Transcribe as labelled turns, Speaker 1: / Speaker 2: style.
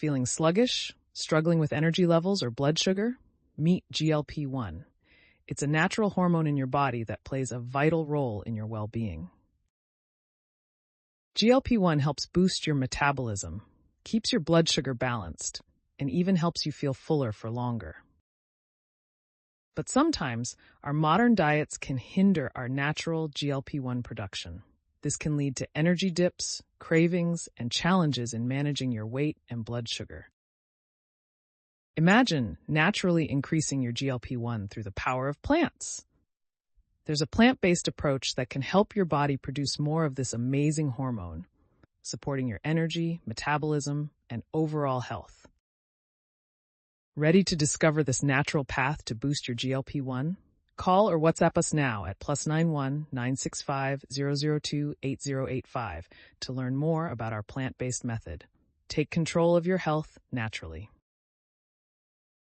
Speaker 1: Feeling sluggish? Struggling with energy levels or blood sugar? Meet GLP-1. It's a natural hormone in your body that plays a vital role in your well-being. GLP-1 helps boost your metabolism, keeps your blood sugar balanced, and even helps you feel fuller for longer. But sometimes, our modern diets can hinder our natural GLP-1 production. This can lead to energy dips, cravings, and challenges in managing your weight and blood sugar. Imagine naturally increasing your GLP-1 through the power of plants. There's a plant-based approach that can help your body produce more of this amazing hormone, supporting your energy, metabolism, and overall health. Ready to discover this natural path to boost your GLP-1? Call or WhatsApp us now at +91 965 002 8085 to learn more about our plant-based method. Take control of your health naturally.